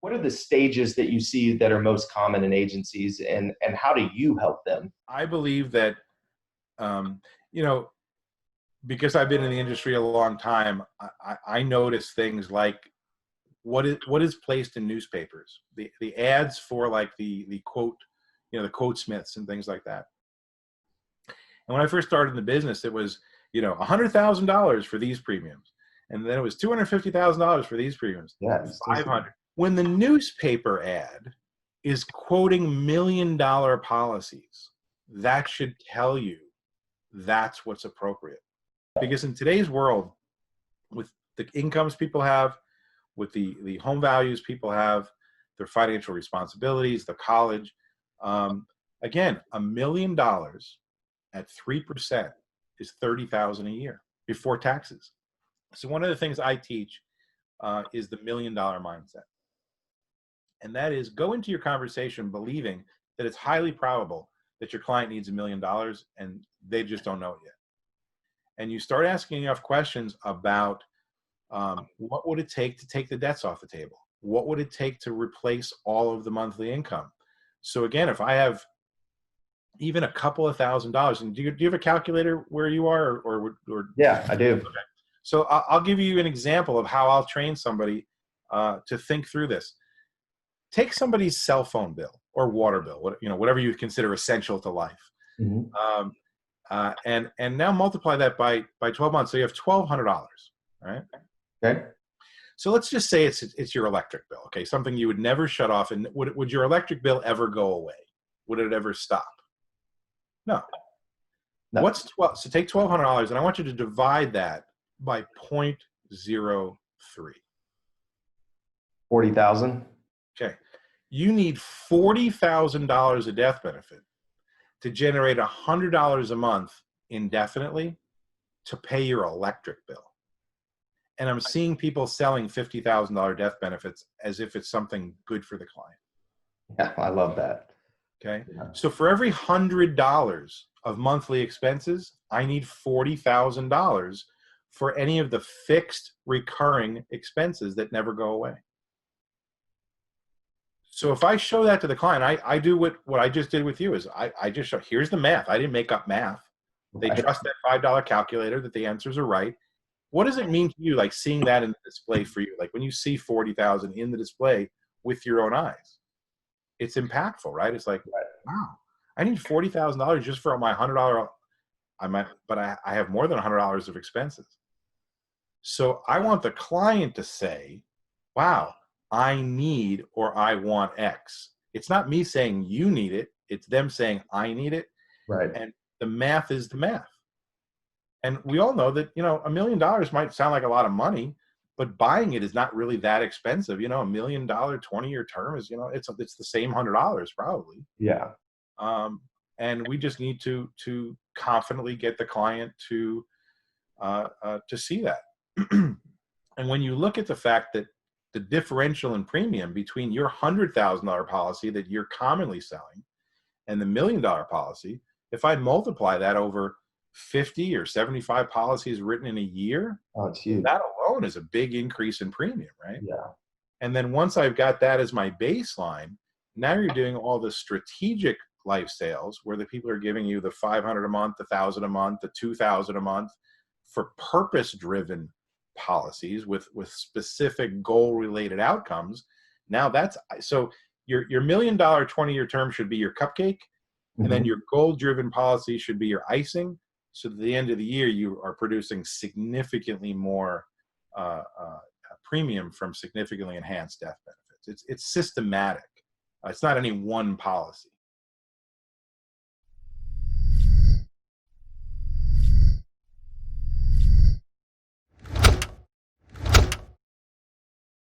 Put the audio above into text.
What are the stages that you see that are most common in agencies, and how do you help them? I believe that, um, you know, because I've been in the industry a long time, I notice things like what is placed in newspapers, the ads for like the quote, the quote smiths and things like that. And when I first started in the business, it was, $100,000 for these premiums, and then it was $250,000 for these premiums, Yeah, it's just, 500. When the newspaper ad is quoting $1 million policies, that should tell you that's what's appropriate. Because in today's world, with the incomes people have, with the home values people have, their financial responsibilities, the college, again, $1 million at 3% is 30,000 a year before taxes. So one of the things I teach is the $1 million mindset, and that is go into your conversation believing that it's highly probable that your client needs $1 million and they just don't know it yet. And you start asking enough questions about what would it take to take the debts off the table? What would it take to replace all of the monthly income? So again, if I have even a couple of $1,000s, and do you have a calculator where you are, or yeah, I do. okay. So I'll give you an example of how I'll train somebody to think through this. Take somebody's cell phone bill or water bill, whatever you consider essential to life, Mm-hmm. and now multiply that by 12 months. So you have $1,200, right? Okay. So let's just say it's your electric bill, okay? Something you would never shut off. And would your electric bill ever go away? Would it ever stop? No. No. What's 12? So take $1,200, and I want you to divide that by 0.03. 40,000. Okay. You need $40,000 of death benefit to generate $100 a month indefinitely to pay your electric bill. And I'm seeing people selling $50,000 death benefits as if it's something good for the client. Yeah, I love that. Okay. Yeah. So for every $100 of monthly expenses, I need $40,000 for any of the fixed recurring expenses that never go away. So if I show that to the client, I do what I just did with you is I just show, here's the math. I didn't make up math. They Right. trust that $5 calculator that the answers are right. What does it mean to you, like seeing that in the display for you? Like when you see 40,000 in the display with your own eyes, it's impactful, right? It's like, wow, I need $40,000 just for my $100. But I have more than $100 of expenses. So I want the client to say, wow, I need or I want X. It's not me saying you need it. It's them saying I need it. Right. And the math is the math. And we all know that, $1 million might sound like a lot of money, but buying it is not really that expensive. $1 million 20-year term is, it's the same $100 probably. Yeah. And we just need to confidently get the client to see that. And when you look at the fact that the differential in premium between your $100,000 policy that you're commonly selling and the $1 million policy, if I multiply that over 50 or 75 policies written in a year, Oh, it's huge. that alone is a big increase in premium, right? Yeah. And then once I've got that as my baseline, now you're doing all the strategic life sales where the people are giving you the $500 a month, the $1,000 a month, the $2,000 a month for purpose-driven policies with specific goal-related outcomes. Now so your $1 million 20-year term should be your cupcake, and then your goal-driven policy should be your icing. So at the end of the year, you are producing significantly more premium from significantly enhanced death benefits. It's systematic. It's not any one policy.